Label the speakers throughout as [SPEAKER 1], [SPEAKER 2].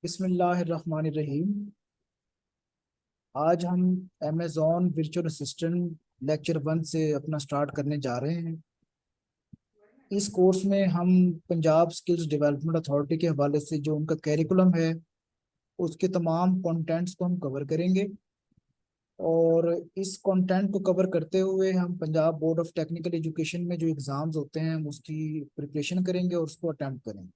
[SPEAKER 1] बिस्मिल्लाहिर्रहमानिर्रहीम। आज हम अमेज़ॉन वर्चुअल असिस्टेंट लेक्चर 1 से अपना स्टार्ट करने जा रहे हैं। इस कोर्स में हम पंजाब स्किल्स डेवलपमेंट अथॉरिटी के हवाले से जो उनका कैरिकुलम है उसके तमाम कंटेंट्स को हम कवर करेंगे, और इस कंटेंट को कवर करते हुए हम Punjab board of technical education में जो एग्ज़ाम्स होते हैं हम उसकी प्रिपरेशन करेंगे और उसको अटेम्प्ट करेंगे।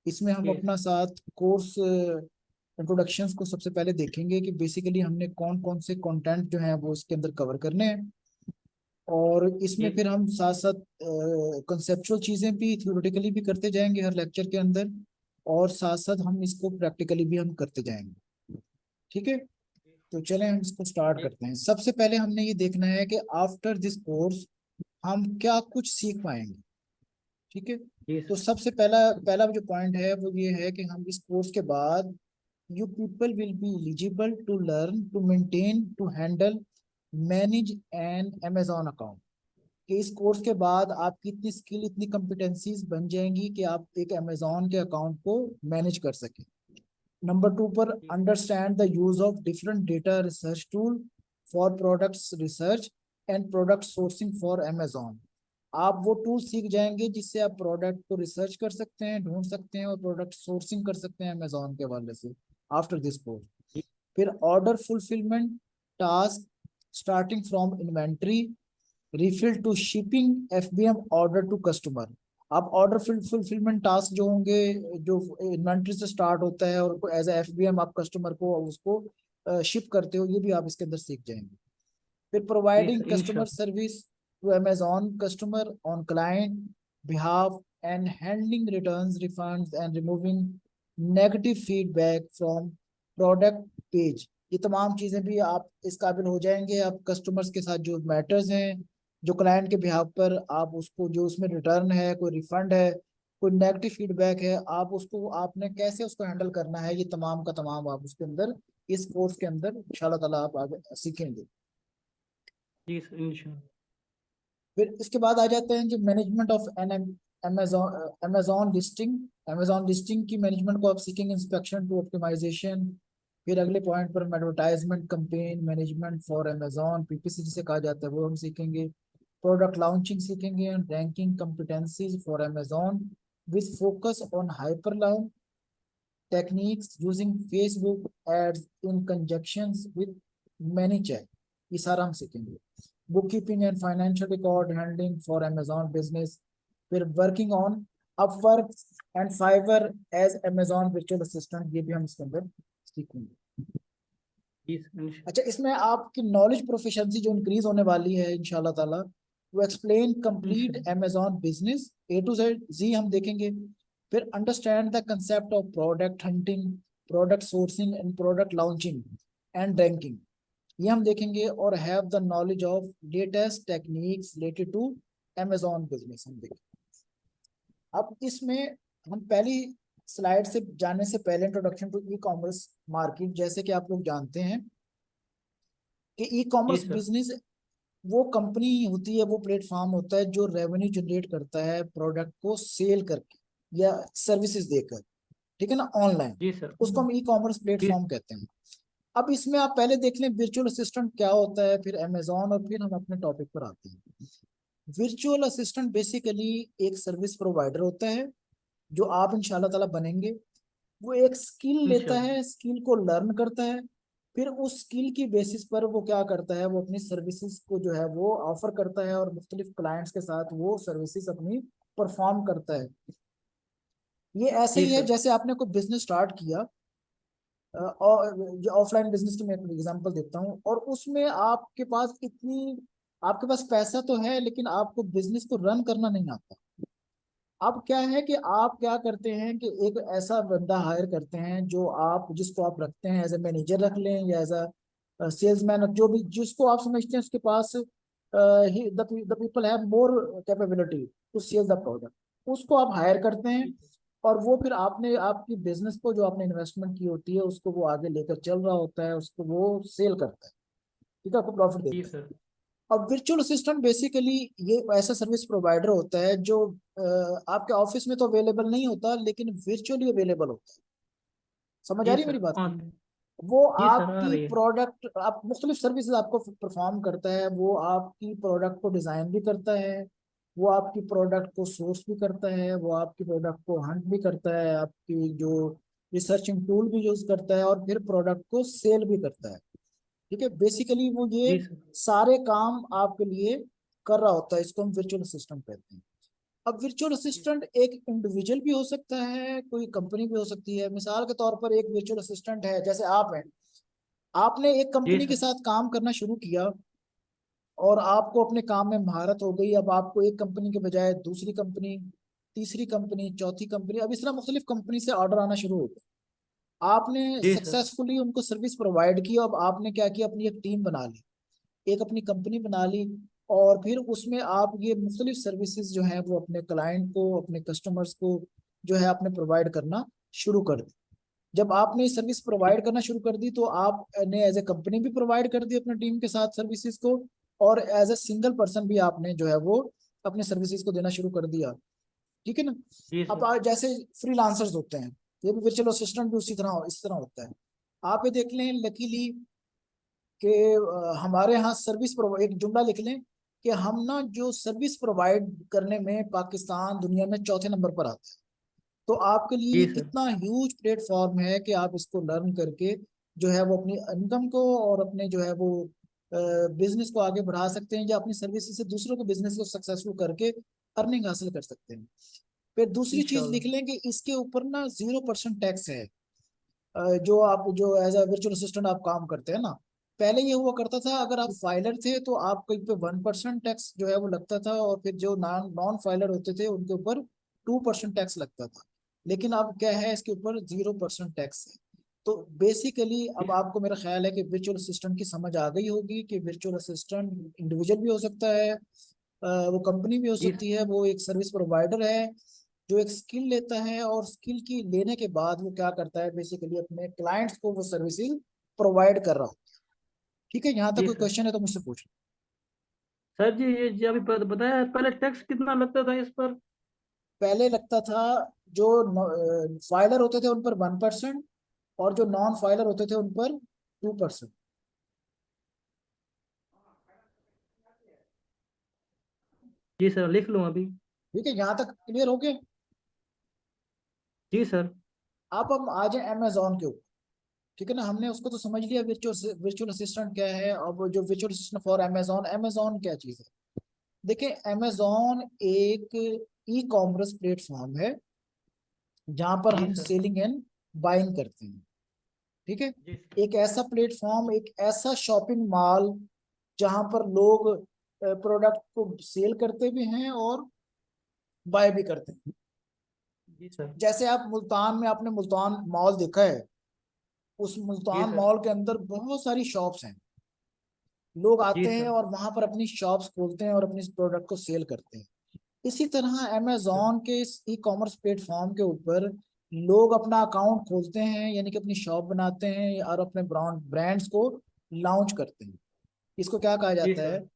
[SPEAKER 1] इसमें हम
[SPEAKER 2] यस।
[SPEAKER 1] अपना साथ कोर्स इंट्रोडक्शंस को सबसे पहले देखेंगे कि बेसिकली हमने कौन कौन से कंटेंट जो है वो इसके अंदर कवर करने हैं, और इसमें
[SPEAKER 2] यस।
[SPEAKER 1] फिर हम साथ साथ कंसेप्चुअल चीज़ें भी थ्योरेटिकली भी करते जाएंगे हर लेक्चर के अंदर, और साथ साथ हम इसको प्रैक्टिकली भी हम करते जाएंगे। ठीक है, तो चलें हम इसको स्टार्ट
[SPEAKER 2] यस।
[SPEAKER 1] करते हैं। सबसे पहले हमने ये देखना है कि आफ्टर दिस कोर्स हम क्या कुछ सीख पाएंगे। ठीक है,
[SPEAKER 2] यस।
[SPEAKER 1] तो सबसे पहला पहला जो पॉइंट है वो ये है कि हम इस कोर्स के बाद you people will be eligible to learn to maintain to handle manage an Amazon account। कि इस कोर्स के बाद आपकी इतनी स्किल इतनी कॉम्पिटेंसीज बन जाएंगी कि आप एक अमेजोन के अकाउंट को मैनेज कर सकें। नंबर 2 पर understand the use of different data research tool for products research and product sourcing for Amazon. आप वो टूल सीख जाएंगे जिससे आप प्रोडक्ट को रिसर्च कर सकते हैं, ढूंढ सकते हैं और प्रोडक्ट सोर्सिंग कर सकते हैं अमेजोन के हवाले से आफ्टर दिस कोर्स। फिर order fulfilment task starting from inventory refill to shipping FBM order to customer. आप ऑर्डर फुलफिलमेंट टास्क जो होंगे, जो इन्वेंट्री से स्टार्ट होता है और एज एफबीएम आप कस्टमर को उसको शिप करते हो, ये भी आप इसके अंदर सीख जाएंगे। फिर
[SPEAKER 2] यस
[SPEAKER 1] प्रोवाइडिंग कस्टमर
[SPEAKER 2] इंशाल्लाह।
[SPEAKER 1] Service to Amazon customer on client behalf and handling returns refunds and removing negative feedback from product page. ये तमाम चीज़ें भी आप इस काबिल हो जाएंगे। आप कस्टमर्स के साथ जो मैटर्स हैं, जो क्लाइंट के बिहाफ पर आप उसको, जो उसमें रिटर्न है, कोई रिफंड है, कोई नेगेटिव फीडबैक है, आप उसको आपने कैसे उसको हैंडल करना है, ये तमाम का तमाम आप उसके अंदर इस कोर्स के अंदर इंशाल्लाह ताला आप आगे सीखेंगे।
[SPEAKER 2] यस इंशाल्लाह।
[SPEAKER 1] फिर इसके बाद आ जाते हैं जो management of N Amazon Amazon listing. Amazon listing की मैनेजमेंट को आप सीखेंगे, इंस्पेक्शन टू ऑप्टिमाइजेशन। फिर अगले पॉइंट पर advertisement campaign management for Amazon, PPC जिसे कहा जाता है, वो हम सीखेंगे। प्रोडक्ट लॉन्चिंग सीखेंगे, ranking competencies for Amazon with focus on hyper techniques using Facebook ads in conjunction with ManyChat, ये सारा हम सीखेंगे। Book keeping and financial record handling for Amazon business. फिर working on Upwork and Fiverr as Amazon virtual assistant, ये भी हम इसके अंदर सीखेंगे।
[SPEAKER 2] यस इंशाल्लाह।
[SPEAKER 1] अच्छा, इसमें आपकी नॉलेज प्रोफिशिएंसी जो इंक्रीज होने वाली है इंशाल्लाह ताला, वो एक्सप्लेन कंप्लीट
[SPEAKER 2] इंशाल्लाह।
[SPEAKER 1] Amazon business A to Z जी हम देखेंगे। फिर understand the concept of product hunting, product sourcing and product launching and ranking, ये हम देखेंगे। और have the knowledge of latest techniques related to Amazon business हम देखेंगे। अब इसमें हम पहली स्लाइड से जाने से पहले introduction to e commerce market, जैसे कि आप लोग जानते हैं कि e commerce
[SPEAKER 2] yes sir.
[SPEAKER 1] Business वो कंपनी होती है, वो प्लेटफॉर्म होता है जो रेवेन्यू जनरेट करता है प्रोडक्ट को सेल करके या सर्विसेज देकर। ठीक है ना, ऑनलाइन,
[SPEAKER 2] जी सर।
[SPEAKER 1] उसको हम ई कॉमर्स
[SPEAKER 2] जी।
[SPEAKER 1] प्लेटफॉर्म कहते हैं। अब इसमें आप पहले देख लें वर्चुअल असिस्टेंट क्या होता है, फिर अमेजोन, और फिर हम अपने टॉपिक पर आते हैं। वर्चुअल असिस्टेंट बेसिकली एक सर्विस प्रोवाइडर होता है जो आप इंशाल्लाह ताला बनेंगे। वो एक स्किल लेता
[SPEAKER 2] इंशाल्लाह।
[SPEAKER 1] है, स्किल को लर्न करता है, फिर उस स्किल की बेसिस पर वो क्या करता है, वो अपनी सर्विसेज को जो है वो ऑफर करता है और मुख्तलिफ क्लाइंट्स के साथ वो सर्विसेज अपनी परफॉर्म करता है। ये ऐसे
[SPEAKER 2] जी
[SPEAKER 1] ही है
[SPEAKER 2] सर।
[SPEAKER 1] जैसे आपने कोई बिजनेस स्टार्ट किया, और ये ऑफलाइन बिजनेस की मैं एक एग्जांपल देता हूँ, और उसमें आपके पास पैसा तो है लेकिन आपको बिजनेस को रन करना नहीं आता। अब क्या है कि आप क्या करते हैं कि एक ऐसा बंदा हायर करते हैं जो आप जिसको आप रखते हैं एज ए मैनेजर रख लें या एज अ सेल्समैन, जो भी जिसको आप समझते हैं उसके पास the people have more capability to sell the product, उसको आप हायर करते हैं। और वो फिर आपने आपकी बिजनेस को जो आपने इन्वेस्टमेंट की होती है उसको वो आगे लेकर चल रहा होता है, उसको वो सेल करता है। ठीक है, आपको प्रॉफिट
[SPEAKER 2] जी
[SPEAKER 1] देता है।
[SPEAKER 2] सर।
[SPEAKER 1] अब वर्चुअल असिस्टेंट बेसिकली ये ऐसा सर्विस प्रोवाइडर होता है जो आपके ऑफिस में तो अवेलेबल नहीं होता, लेकिन वर्चुअली अवेलेबल होता है। समझ आ
[SPEAKER 2] जी
[SPEAKER 1] रही है मेरी
[SPEAKER 2] सर,
[SPEAKER 1] बात?
[SPEAKER 2] हाँ।
[SPEAKER 1] वो
[SPEAKER 2] जी सर, आ
[SPEAKER 1] आपकी
[SPEAKER 2] रही है।
[SPEAKER 1] प्रोडक्ट, आप मुख्तलिफ सर्विसेज आपको परफॉर्म करता है, वो आपकी प्रोडक्ट को डिजाइन भी करता है, वो आपकी प्रोडक्ट को सोर्स भी करता है, वो आपकी प्रोडक्ट को हंट भी करता है, आपकी जो रिसर्चिंग टूल भी यूज करता है, और फिर प्रोडक्ट को सेल भी करता है। ठीक है, बेसिकली वो ये
[SPEAKER 2] जी सर।
[SPEAKER 1] सारे काम आपके लिए कर रहा होता है। इसको हम वर्चुअल असिस्टेंट कहते हैं। अब वर्चुअल असिस्टेंट एक इंडिविजुअल भी हो सकता है, कोई कंपनी भी हो सकती है। मिसाल के तौर पर एक वर्चुअल असिस्टेंट है, जैसे आप हैं, आपने एक
[SPEAKER 2] जी
[SPEAKER 1] कंपनी के
[SPEAKER 2] सर।
[SPEAKER 1] साथ काम करना शुरू किया और आपको अपने काम में महारत हो गई। अब आपको एक कंपनी के बजाय दूसरी कंपनी, तीसरी कंपनी, चौथी कंपनी, अब इस तरह मुख्तलिफ कंपनी से ऑर्डर आना शुरू हो गए। आपने
[SPEAKER 2] जी सर।
[SPEAKER 1] सक्सेसफुली उनको सर्विस प्रोवाइड की। अब आपने क्या किया, अपनी एक टीम बना ली, एक अपनी कंपनी बना ली, और फिर उसमें आप ये मुख्तलिफ सर्विसेज जो है वो अपने क्लाइंट को, अपने कस्टमर्स को जो है आपने प्रोवाइड करना शुरू कर दी। जब आपने सर्विस
[SPEAKER 2] जी।
[SPEAKER 1] प्रोवाइड करना शुरू कर दी, तो आपने एज ए कंपनी भी प्रोवाइड कर दी अपने टीम के साथ सर्विसेज को, और एज ए सिंगल पर्सन भी आपने जो है वो अपने सर्विसेज को देना शुरू कर दिया। ठीक है ना?
[SPEAKER 2] जी
[SPEAKER 1] अब
[SPEAKER 2] सर।
[SPEAKER 1] जैसे फ्रीलांसर्स होते हैं, ये भी वर्चुअल असिस्टेंट भी उसी तरह इस तरह होता है। आप ये देख लें लकीली कि हमारे यहाँ सर्विस प्रोवाइड, एक जुमला लिख लें कि हम ना जो सर्विस प्रोवाइड करने में पाकिस्तान दुनिया में चौथे नंबर पर आता है। तो आपके लिए ये
[SPEAKER 2] जी सर।
[SPEAKER 1] कितना ह्यूज प्लेटफॉर्म है कि आप इसको लर्न करके जो है वो अपनी इनकम को और अपने जो है वो बिजनेस को आगे बढ़ा सकते हैं, या अपनी सर्विस से दूसरों के बिजनेस को सक्सेसफुल करके अर्निंग हासिल कर सकते हैं। फिर दूसरी चीज लिख
[SPEAKER 2] इंशाल्लाह।
[SPEAKER 1] लें कि इसके ऊपर ना 0% टैक्स है। जो आप जो एज अ वर्चुअल असिस्टेंट आप काम करते हैं ना, पहले ये हुआ करता था, अगर आप फाइलर थे तो आप कहीं पे 1% टैक्स जो है वो लगता था, और फिर जो नॉन नॉन फाइलर होते थे उनके ऊपर 2% टैक्स लगता था। लेकिन अब क्या है, इसके ऊपर 0% टैक्स है। तो बेसिकली अब आपको मेरा ख्याल है कि वर्चुअल असिस्टेंट की समझ आ गई होगी कि वर्चुअल असिस्टेंट इंडिविजुअल भी हो सकता है, वो कंपनी भी हो
[SPEAKER 2] जी
[SPEAKER 1] सकती है, वो एक सर्विस प्रोवाइडर है जो एक स्किल लेता है, और स्किल की लेने के बाद वो क्या करता है, बेसिकली अपने क्लाइंट्स को वो सर्विसेज प्रोवाइड कर रहा हो। ठीक है, यहाँ तक
[SPEAKER 2] जी
[SPEAKER 1] कोई
[SPEAKER 2] सर।
[SPEAKER 1] क्वेश्चन है तो मुझसे पूछ लो।
[SPEAKER 2] सर जी, ये जो अभी बताया, पहले टैक्स कितना लगता था इस पर?
[SPEAKER 1] पहले लगता था, जो फाइलर होते थे उन पर 1%, और जो नॉन फाइलर होते थे उन पर 2%।
[SPEAKER 2] जी सर, लिख लूँ अभी?
[SPEAKER 1] ठीक है, यहाँ तक क्लियर हो गया?
[SPEAKER 2] जी सर।
[SPEAKER 1] अब हम आ जाए अमेजोन के ऊपर। ठीक है ना, हमने उसको तो समझ लिया वर्चुअल वर्चुअल असिस्टेंट क्या है। अब जो virtual assistant for Amazon, Amazon क्या चीज है? देखिए, अमेजोन एक ई कॉमर्स प्लेटफॉर्म है जहां पर
[SPEAKER 2] जी
[SPEAKER 1] हम
[SPEAKER 2] सर।
[SPEAKER 1] सेलिंग एंड बाइंग करते हैं। ठीक है,
[SPEAKER 2] जी सर।
[SPEAKER 1] एक ऐसा प्लेटफॉर्म, एक ऐसा शॉपिंग मॉल जहां पर लोग प्रोडक्ट को सेल करते भी हैं और बाय भी करते हैं।
[SPEAKER 2] जी सर।
[SPEAKER 1] जैसे आप मुल्तान में, आपने मुल्तान मॉल देखा है, उस
[SPEAKER 2] जी
[SPEAKER 1] मुल्तान
[SPEAKER 2] सर।
[SPEAKER 1] मॉल के अंदर बहुत सारी शॉप्स हैं। लोग
[SPEAKER 2] जी
[SPEAKER 1] आते हैं
[SPEAKER 2] सर।
[SPEAKER 1] और वहां पर अपनी शॉप्स खोलते हैं और अपने प्रोडक्ट को सेल करते हैं। इसी तरह
[SPEAKER 2] जी सर।
[SPEAKER 1] अमेजोन के इस ई कॉमर्स प्लेटफॉर्म के ऊपर लोग अपना अकाउंट खोलते हैं, यानी कि अपनी शॉप बनाते हैं और अपने ब्रांड्स को लॉन्च करते हैं। इसको क्या कहा
[SPEAKER 2] जी
[SPEAKER 1] जाता
[SPEAKER 2] सर।
[SPEAKER 1] है?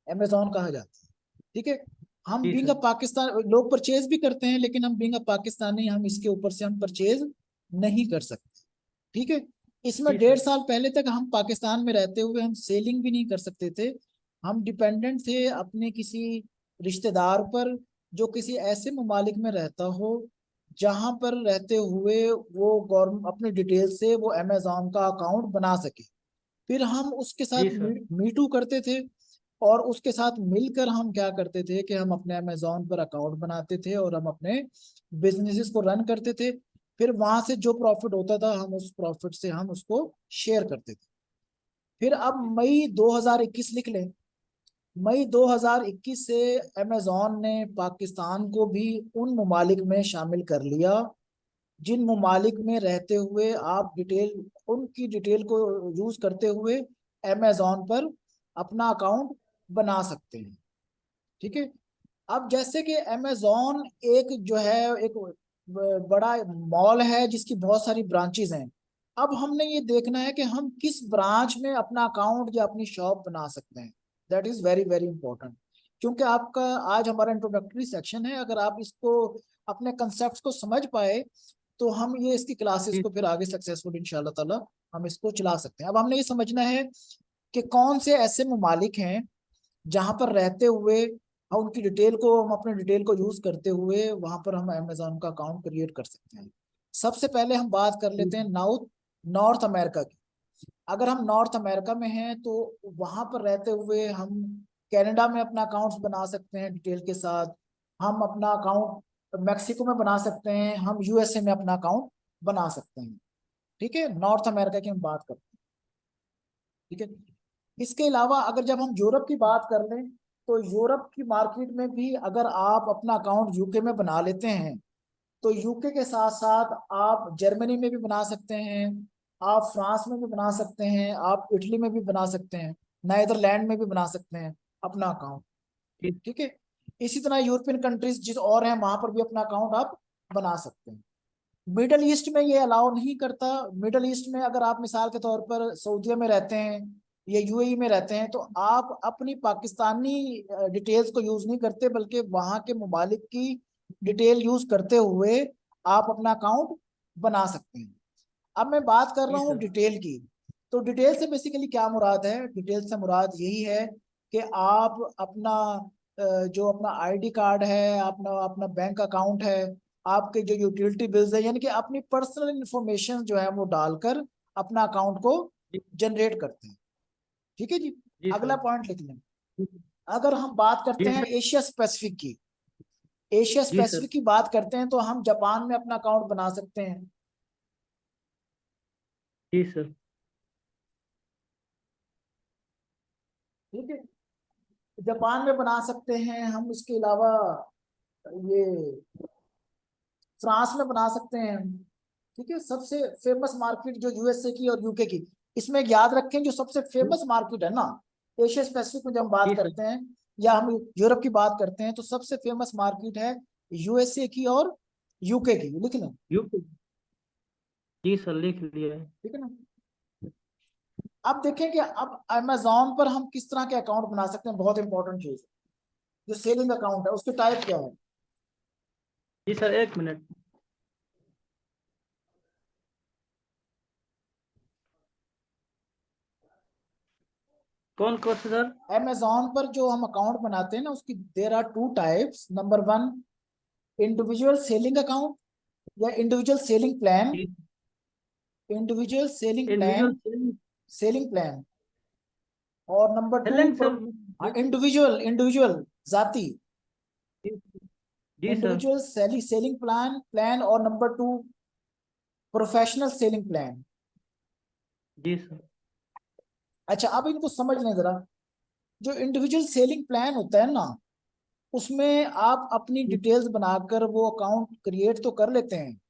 [SPEAKER 1] अमेजोन कहा जाता है। ठीक है, हम
[SPEAKER 2] जी
[SPEAKER 1] बीइंग अ
[SPEAKER 2] सर।
[SPEAKER 1] पाकिस्तान, लोग परचेज भी करते हैं, लेकिन हम बीइंग अ पाकिस्तानी, हम इसके ऊपर से हम परचेज नहीं कर सकते। ठीक है, इसमें
[SPEAKER 2] जी सर।
[SPEAKER 1] 1.5 साल पहले तक हम पाकिस्तान में रहते हुए हम सेलिंग भी नहीं कर सकते थे। हम डिपेंडेंट थे अपने किसी रिश्तेदार पर, जो किसी ऐसे ममालिक में रहता हो जहां पर रहते हुए वो गवर्नमेंट अपनी डिटेल से वो अमेजोन का अकाउंट बना सके। फिर हम उसके
[SPEAKER 2] जी
[SPEAKER 1] साथ
[SPEAKER 2] सर।
[SPEAKER 1] मीटू करते थे, और उसके साथ मिलकर हम क्या करते थे कि हम अपने अमेजोन पर अकाउंट बनाते थे और हम अपने बिजनेसेस को रन करते थे। फिर वहां से जो प्रॉफिट होता था, हम उस प्रॉफिट से हम उसको शेयर करते थे। फिर अब मई 2021 लिख लें, मई 2021 से अमेजोन ने पाकिस्तान को भी उन ममालिक में शामिल कर लिया जिन ममालिक में रहते हुए आप डिटेल, उनकी डिटेल को यूज करते हुए अमेजोन पर अपना अकाउंट बना सकते हैं। ठीक है, अब जैसे कि अमेजोन एक जो है एक बड़ा मॉल है जिसकी बहुत सारी ब्रांचेस हैं। अब हमने ये देखना है कि हम किस ब्रांच में अपना अकाउंट या अपनी शॉप बना सकते हैं। That is very very important, क्योंकि आपका आज हमारा इंट्रोडक्टरी सेक्शन है। अगर आप इसको अपने कंसेप्ट को समझ पाए तो हम ये इसकी क्लासेस
[SPEAKER 2] जी
[SPEAKER 1] को फिर आगे सक्सेसफुल इंशाल्लाह ताला हम इसको चला सकते हैं। अब हमने ये समझना है कि कौन से ऐसे ममालिक हैं जहां पर रहते हुए हम उनकी डिटेल को, हम अपने डिटेल को यूज करते हुए वहां पर हम अमेजोन का अकाउंट क्रिएट कर सकते हैं। सबसे पहले हम बात कर लेते हैं नॉर्थ अमेरिका की। अगर हम नॉर्थ अमेरिका में हैं तो वहां पर रहते हुए हम कनाडा में अपना अकाउंट बना सकते हैं डिटेल के साथ। हम अपना अकाउंट मैक्सिको में बना सकते हैं, हम यूएसए में अपना अकाउंट बना सकते हैं। ठीक है, नॉर्थ अमेरिका की हम बात करते हैं। ठीक है, इसके अलावा अगर जब हम यूरोप की बात कर लें तो यूरोप की मार्केट में भी अगर आप अपना अकाउंट यूके में बना लेते हैं तो यूके के साथ साथ आप जर्मनी में भी बना सकते हैं, आप फ्रांस में भी बना सकते हैं, आप इटली में भी बना सकते हैं, नीदरलैंड में भी बना सकते हैं अपना अकाउंट।
[SPEAKER 2] जी
[SPEAKER 1] ठीक है, इसी तरह यूरोपियन कंट्रीज जिस और हैं वहां पर भी अपना अकाउंट आप बना सकते हैं। मिडल ईस्ट में ये अलाउ नहीं करता। मिडल ईस्ट में अगर आप मिसाल के तौर पर सऊदीया में रहते हैं या यूएई में रहते हैं तो आप अपनी पाकिस्तानी डिटेल्स को यूज नहीं करते, बल्कि वहां के ममालिक की डिटेल यूज करते हुए आप अपना अकाउंट बना सकते हैं। अब मैं बात कर रहा
[SPEAKER 2] जी
[SPEAKER 1] हूँ
[SPEAKER 2] सर।
[SPEAKER 1] डिटेल की। तो डिटेल से बेसिकली क्या मुराद है? डिटेल से मुराद यही है कि आप अपना जो अपना आईडी कार्ड है, अपना अपना बैंक अकाउंट है, आपके जो यूटिलिटी बिल्स है, यानी कि अपनी पर्सनल इंफॉर्मेशन जो है वो डालकर अपना अकाउंट को
[SPEAKER 2] जी
[SPEAKER 1] जनरेट करते हैं। ठीक है जी,
[SPEAKER 2] जी
[SPEAKER 1] अगला
[SPEAKER 2] सर।
[SPEAKER 1] पॉइंट लिख लें। अगर हम बात करते
[SPEAKER 2] जी
[SPEAKER 1] हैं
[SPEAKER 2] सर।
[SPEAKER 1] एशिया स्पेसिफिक की, एशिया
[SPEAKER 2] जी सर।
[SPEAKER 1] स्पेसिफिक की बात करते हैं तो हम जापान में अपना अकाउंट बना सकते हैं।
[SPEAKER 2] जी सर।
[SPEAKER 1] ठीक है, जापान में बना सकते हैं हम। इसके अलावा ये फ्रांस में बना सकते हैं। ठीक है, सबसे फेमस मार्केट जो यूएसए की और यूके की, इसमें याद रखें जो सबसे फेमस मार्केट है ना एशिया स्पेसिफिक में, जब हम बात
[SPEAKER 2] जी सर।
[SPEAKER 1] करते हैं या हम यूरोप की बात करते हैं तो सबसे फेमस मार्केट है यूएसए की और यूके की। लिख लें।
[SPEAKER 2] यूपी। जी सर, लिख लिया है।
[SPEAKER 1] ठीक है ना। अब देखें कि अब अमेजोन पर हम किस तरह के अकाउंट बना सकते हैं। बहुत इंपॉर्टेंट चीज, जो सेलिंग अकाउंट है उसके टाइप क्या है?
[SPEAKER 2] जी सर, एक मिनट। कौन कौन सा सर?
[SPEAKER 1] अमेजोन पर जो हम अकाउंट बनाते हैं ना उसकी there are two types. Number one, individual selling account या इंडिविजुअल सेलिंग प्लान।
[SPEAKER 2] जी।
[SPEAKER 1] Individual selling
[SPEAKER 2] individual
[SPEAKER 1] plan,
[SPEAKER 2] selling.
[SPEAKER 1] Selling plan. और number two,
[SPEAKER 2] selling sir.
[SPEAKER 1] Individual, individual जाति,
[SPEAKER 2] जी जी sir.
[SPEAKER 1] Individual selling plan plan. और number two, professional selling plan.
[SPEAKER 2] जी sir.
[SPEAKER 1] अच्छा, अब इनको समझ लें जरा। जो इंडिविजुअल सेलिंग प्लान होता है ना, उसमें आप अपनी
[SPEAKER 2] जी
[SPEAKER 1] डिटेल्स बनाकर वो अकाउंट क्रिएट तो कर लेते हैं,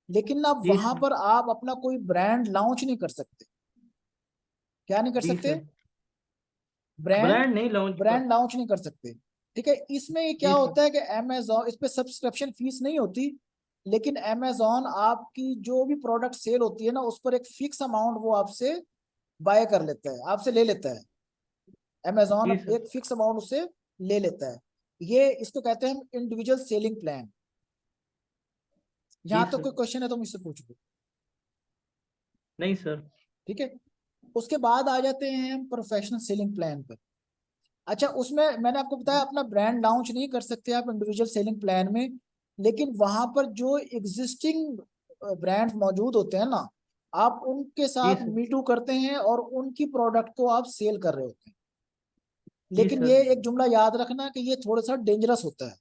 [SPEAKER 1] लेकिन अब
[SPEAKER 2] जी
[SPEAKER 1] वहां
[SPEAKER 2] सर।
[SPEAKER 1] पर आप अपना कोई ब्रांड लॉन्च नहीं कर सकते। क्या नहीं कर
[SPEAKER 2] जी
[SPEAKER 1] सकते?
[SPEAKER 2] सर।
[SPEAKER 1] ब्रांड,
[SPEAKER 2] ब्रांड नहीं लॉन्च कर।
[SPEAKER 1] ब्रांड लॉन्च नहीं कर सकते। ठीक है, इसमें ये क्या
[SPEAKER 2] जी सर।
[SPEAKER 1] होता है कि अमेजोन, इस पे सब्सक्रिप्शन फीस नहीं होती, लेकिन अमेजोन आपकी जो भी प्रोडक्ट सेल होती है ना उस पर एक फिक्स अमाउंट वो आपसे बाय कर लेता है, आपसे ले लेता है। अमेजोन
[SPEAKER 2] जी सर।
[SPEAKER 1] एक फिक्स अमाउंट उससे ले लेता है। ये इसको कहते हैं हम इंडिविजुअल सेलिंग प्लान।
[SPEAKER 2] जी
[SPEAKER 1] यहाँ तो
[SPEAKER 2] सर।
[SPEAKER 1] कोई क्वेश्चन है तो मुझसे पूछ लो।
[SPEAKER 2] नहीं सर।
[SPEAKER 1] ठीक है, उसके बाद आ जाते हैं हम प्रोफेशनल सेलिंग प्लान पर। अच्छा, उसमें मैंने आपको बताया अपना ब्रांड लॉन्च नहीं कर सकते आप इंडिविजुअल सेलिंग प्लान में, लेकिन वहां पर जो एग्जिस्टिंग ब्रांड्स मौजूद होते हैं ना, आप उनके
[SPEAKER 2] जी
[SPEAKER 1] साथ
[SPEAKER 2] सर।
[SPEAKER 1] मीटू करते हैं और उनकी प्रोडक्ट को आप सेल कर रहे होते हैं।
[SPEAKER 2] जी
[SPEAKER 1] लेकिन
[SPEAKER 2] सर।
[SPEAKER 1] ये एक जुमला याद रखना कि ये थोड़ा सा डेंजरस होता है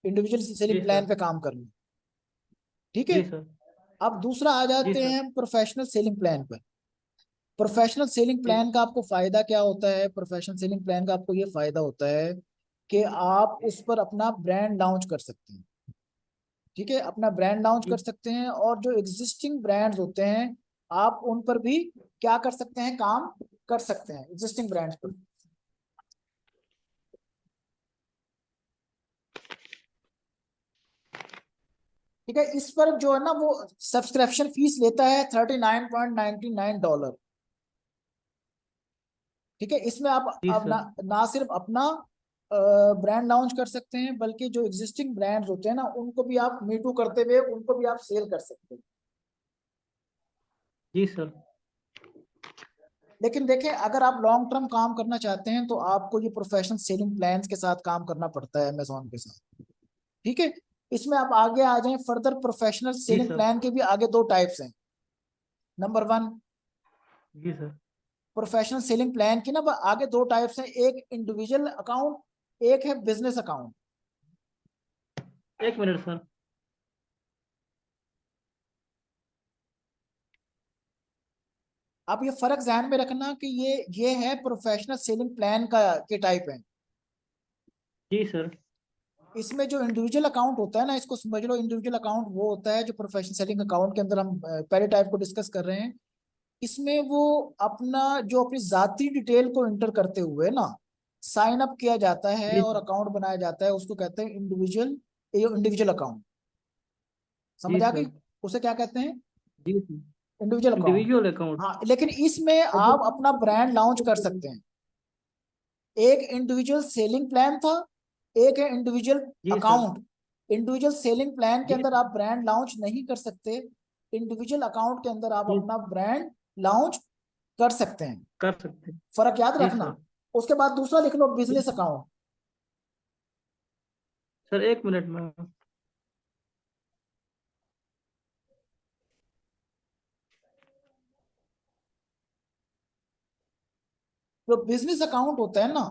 [SPEAKER 1] इंडिविजुअल
[SPEAKER 2] जी
[SPEAKER 1] सेलिंग
[SPEAKER 2] सर।
[SPEAKER 1] प्लान पे काम करना। ठीक है,
[SPEAKER 2] जी सर।
[SPEAKER 1] अब दूसरा आ
[SPEAKER 2] जी
[SPEAKER 1] जाते
[SPEAKER 2] सर।
[SPEAKER 1] हैं प्रोफेशनल सेलिंग प्लान पर। प्रोफेशनल सेलिंग
[SPEAKER 2] जी
[SPEAKER 1] प्लान का आपको फायदा क्या होता है? प्रोफेशनल सेलिंग प्लान का आपको ये फायदा होता है कि आप उस पर अपना ब्रांड लॉन्च कर सकते हैं। ठीक है, अपना ब्रांड लॉन्च कर
[SPEAKER 2] जी
[SPEAKER 1] सकते हैं और जो एग्जिस्टिंग ब्रांड्स होते हैं आप उन पर भी क्या कर सकते हैं, काम कर सकते हैं एग्जिस्टिंग ब्रांड्स पर। ठीक है, इस पर जो है ना वो सब्सक्रिप्शन फीस लेता है $39.99। ठीक है, इसमें आप
[SPEAKER 2] जी
[SPEAKER 1] अब
[SPEAKER 2] सर।
[SPEAKER 1] ना सिर्फ अपना ब्रांड लॉन्च कर सकते हैं, बल्कि जो एग्जिस्टिंग ब्रांड्स होते हैं ना, उनको भी आप मी टू करते हुए उनको भी आप सेल कर सकते हैं।
[SPEAKER 2] जी सर।
[SPEAKER 1] लेकिन देखें, अगर आप लॉन्ग टर्म काम करना चाहते हैं तो आपको ये प्रोफेशनल सेलिंग प्लान्स के साथ काम करना पड़ता है अमेजोन के साथ। ठीक है, इसमें आप आगे आ जाएं फर्दर, प्रोफेशनल
[SPEAKER 2] जी
[SPEAKER 1] सेलिंग
[SPEAKER 2] सर।
[SPEAKER 1] प्लान के भी आगे दो टाइप्स हैं। नंबर वन,
[SPEAKER 2] जी सर।
[SPEAKER 1] प्रोफेशनल सेलिंग प्लान की ना आगे दो टाइप्स हैं, एक इंडिविजुअल अकाउंट, एक है बिजनेस अकाउंट।
[SPEAKER 2] एक मिनट सर।
[SPEAKER 1] आप ये फर्क ध्यान में रखना कि ये है प्रोफेशनल सेलिंग प्लान का के टाइप है।
[SPEAKER 2] जी सर।
[SPEAKER 1] इसमें जो इंडिविजुअल अकाउंट होता है ना, इसको समझ लो, इंडिविजुअल अकाउंट वो होता है जो प्रोफेशनल सेलिंग अकाउंट के अंदर हम पहले टाइप को डिस्कस कर रहे हैं। इसमें वो अपना जो अपनी जाती डिटेल को इंटर करते हुए ना साइन अप किया जाता है
[SPEAKER 2] जी
[SPEAKER 1] और
[SPEAKER 2] सर।
[SPEAKER 1] अकाउंट बनाया जाता है, उसको कहते हैं इंडिविजुअल अकाउंट।
[SPEAKER 2] जी
[SPEAKER 1] समझ आ गई?
[SPEAKER 2] सर।
[SPEAKER 1] उसे क्या कहते हैं?
[SPEAKER 2] जी sir.
[SPEAKER 1] Individual account.
[SPEAKER 2] Individual account.
[SPEAKER 1] हाँ, लेकिन इसमें आप अपना ब्रांड लॉन्च कर सकते हैं। एक इंडिविजुअल सेलिंग प्लान था, एक है इंडिविजुअल
[SPEAKER 2] जी sir.
[SPEAKER 1] Account. Individual selling plan के
[SPEAKER 2] जी
[SPEAKER 1] अंदर
[SPEAKER 2] सर।
[SPEAKER 1] आप ब्रांड लॉन्च नहीं कर सकते, इंडिविजुअल अकाउंट के अंदर आप
[SPEAKER 2] जी
[SPEAKER 1] अपना ब्रांड लॉन्च कर सकते हैं।
[SPEAKER 2] कर सकते हैं।
[SPEAKER 1] फर्क याद
[SPEAKER 2] जी
[SPEAKER 1] रखना।
[SPEAKER 2] सर।
[SPEAKER 1] उसके बाद दूसरा लिख लो,
[SPEAKER 2] जी
[SPEAKER 1] बिजनेस
[SPEAKER 2] सर।
[SPEAKER 1] अकाउंट।
[SPEAKER 2] सर एक मिनट में।
[SPEAKER 1] जो बिजनेस अकाउंट होता है ना,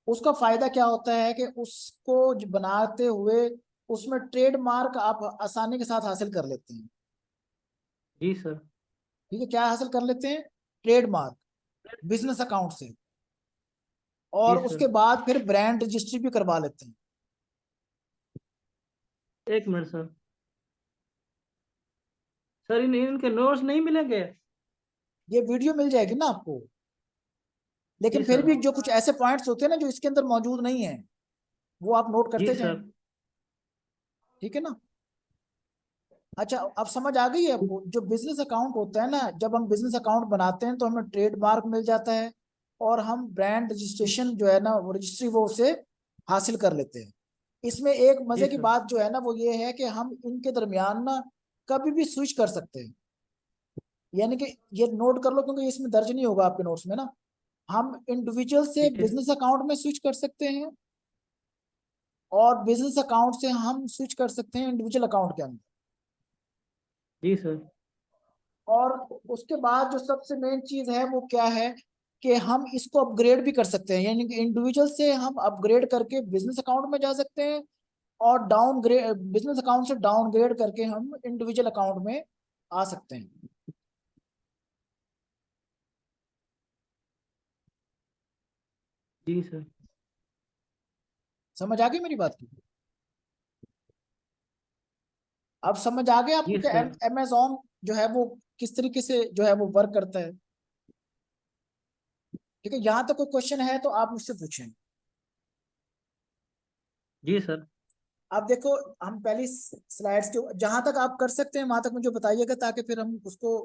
[SPEAKER 1] उसका फायदा क्या होता है कि उसको बनाते हुए उसमें ट्रेडमार्क आप आसानी के साथ हासिल कर लेते हैं।
[SPEAKER 2] जी सर।
[SPEAKER 1] ठीक है, क्या हासिल कर लेते हैं? ट्रेडमार्क, बिजनेस अकाउंट से।
[SPEAKER 2] जी
[SPEAKER 1] और
[SPEAKER 2] सर।
[SPEAKER 1] उसके बाद फिर ब्रांड रजिस्ट्री भी करवा लेते हैं।
[SPEAKER 2] एक मिनट सर। सर इनके नोट्स नहीं मिलेंगे?
[SPEAKER 1] ये वीडियो मिल जाएगी ना आपको,
[SPEAKER 2] जी
[SPEAKER 1] लेकिन फिर
[SPEAKER 2] सर।
[SPEAKER 1] भी जो कुछ ऐसे पॉइंट्स होते हैं ना जो इसके अंदर मौजूद नहीं है, वो आप नोट
[SPEAKER 2] जी
[SPEAKER 1] करते जाएं।
[SPEAKER 2] सर।
[SPEAKER 1] ठीक है ना? अच्छा, अब समझ आ गई है आपको? जो बिजनेस अकाउंट होता है ना, जब हम बिजनेस अकाउंट बनाते हैं तो हमें ट्रेडमार्क मिल जाता है, और हम ब्रांड रजिस्ट्रेशन जो है ना, वो रजिस्ट्री वो उसे हासिल कर लेते हैं। इसमें एक
[SPEAKER 2] जी
[SPEAKER 1] मजे की
[SPEAKER 2] सर।
[SPEAKER 1] बात जो है ना, वो ये है कि हम इनके दरमियान ना कभी भी स्विच कर सकते हैं। यानी कि ये नोट कर लो, क्योंकि इसमें दर्ज नहीं होगा आपके नोट्स में ना। हम इंडिविजुअल से
[SPEAKER 2] ठीक है।
[SPEAKER 1] बिजनेस अकाउंट में स्विच कर सकते हैं, और बिजनेस अकाउंट से हम स्विच कर सकते हैं इंडिविजुअल अकाउंट के अंदर।
[SPEAKER 2] जी सर।
[SPEAKER 1] और उसके बाद जो सबसे मेन चीज है वो क्या है, कि हम इसको अपग्रेड भी कर सकते हैं। यानी कि इंडिविजुअल से हम अपग्रेड करके बिजनेस अकाउंट में जा सकते हैं, और डाउनग्रेड, बिजनेस अकाउंट से डाउनग्रेड करके हम इंडिविजुअल अकाउंट में आ सकते हैं।
[SPEAKER 2] जी सर।
[SPEAKER 1] समझ आ गई मेरी बात की? अब समझ आ गया आपको
[SPEAKER 2] जी
[SPEAKER 1] कि
[SPEAKER 2] सर।
[SPEAKER 1] अमेजोन जो है वो किस तरीके से जो है वो वर्क करता है? ठीक है, यहाँ तक कोई क्वेश्चन है तो आप मुझसे पूछें।
[SPEAKER 2] जी सर।
[SPEAKER 1] आप देखो, हम पहली स्लाइड्स के जहां तक आप कर सकते हैं वहां तक मुझे बताइएगा, ताकि फिर हम उसको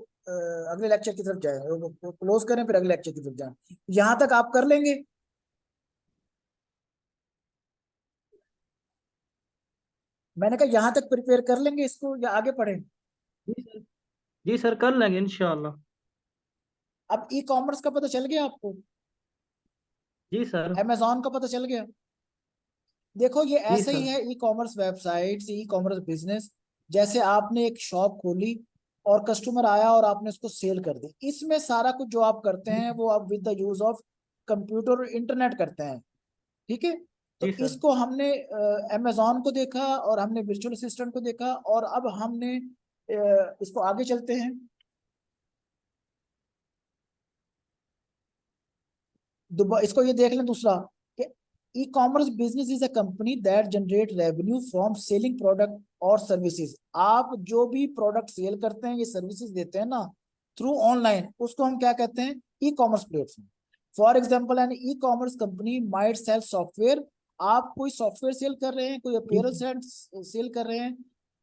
[SPEAKER 1] अगले लेक्चर की तरफ जाए, क्लोज करें, फिर अगले लेक्चर की तरफ जाए। यहाँ तक आप कर लेंगे? मैंने कहा यहाँ तक प्रिपेयर कर लेंगे इसको, या आगे पढ़ें?
[SPEAKER 2] जी सर। जी सर कर लेंगे इंशाल्लाह।
[SPEAKER 1] अब ई कॉमर्स का पता चल गया आपको?
[SPEAKER 2] जी सर।
[SPEAKER 1] अमेजोन का पता चल गया? देखो, ये
[SPEAKER 2] जी
[SPEAKER 1] ऐसे ही
[SPEAKER 2] सर।
[SPEAKER 1] है, ई कॉमर्स वेबसाइट, ई कॉमर्स बिजनेस। जैसे आपने एक शॉप खोली और कस्टमर आया और आपने उसको सेल कर दी, इसमें सारा कुछ जो आप करते
[SPEAKER 2] जी
[SPEAKER 1] हैं वो आप with the use of computer और इंटरनेट करते हैं। ठीक है, तो
[SPEAKER 2] जी सर।
[SPEAKER 1] इसको हमने अमेजोन को देखा, और हमने वर्चुअल असिस्टेंट को देखा, और अब हमने इसको आगे चलते हैं। इसको ये देख लें दूसरा, कि e commerce business is a company that generate revenue from selling product और सर्विसेज। आप जो भी प्रोडक्ट सेल करते हैं, ये सर्विसेज देते हैं ना थ्रू ऑनलाइन, उसको हम क्या कहते हैं? E commerce platform. For example, an e commerce company might sell software. आप कोई सॉफ्टवेयर सेल कर रहे हैं, कोई
[SPEAKER 2] जी
[SPEAKER 1] अपीयरल
[SPEAKER 2] सर।
[SPEAKER 1] सेल कर रहे हैं,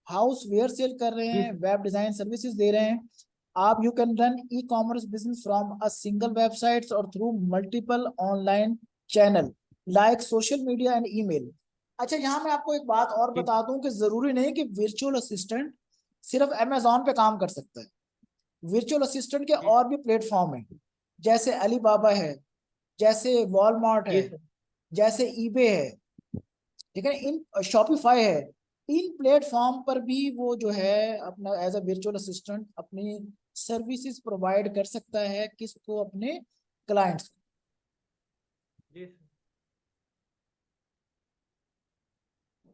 [SPEAKER 1] हाउस वेयर सेल कर रहे
[SPEAKER 2] जी
[SPEAKER 1] हैं,
[SPEAKER 2] सर।
[SPEAKER 1] वेब डिजाइन सर्विसेज दे रहे हैं। आप you can run e commerce business from a single website और through multiple online channel like social media and email. अच्छा, यहाँ मैं आपको एक बात और
[SPEAKER 2] जी
[SPEAKER 1] बता दूं कि जरूरी नहीं कि वर्चुअल असिस्टेंट सिर्फ अमेजोन पे काम कर सकता है। वर्चुअल असिस्टेंट के
[SPEAKER 2] जी
[SPEAKER 1] और भी प्लेटफॉर्म हैं, जैसे अलीबाबा है, जैसे वॉलमार्ट
[SPEAKER 2] जी
[SPEAKER 1] है,
[SPEAKER 2] सर।
[SPEAKER 1] जैसे ईबे है, ठीक है, इन शॉपिफाई है। इन प्लेटफॉर्म पर भी वो जो है अपना एज अ वर्चुअल असिस्टेंट अपनी सर्विसेज प्रोवाइड कर सकता है, किसको, अपने क्लाइंट्स को।
[SPEAKER 2] जी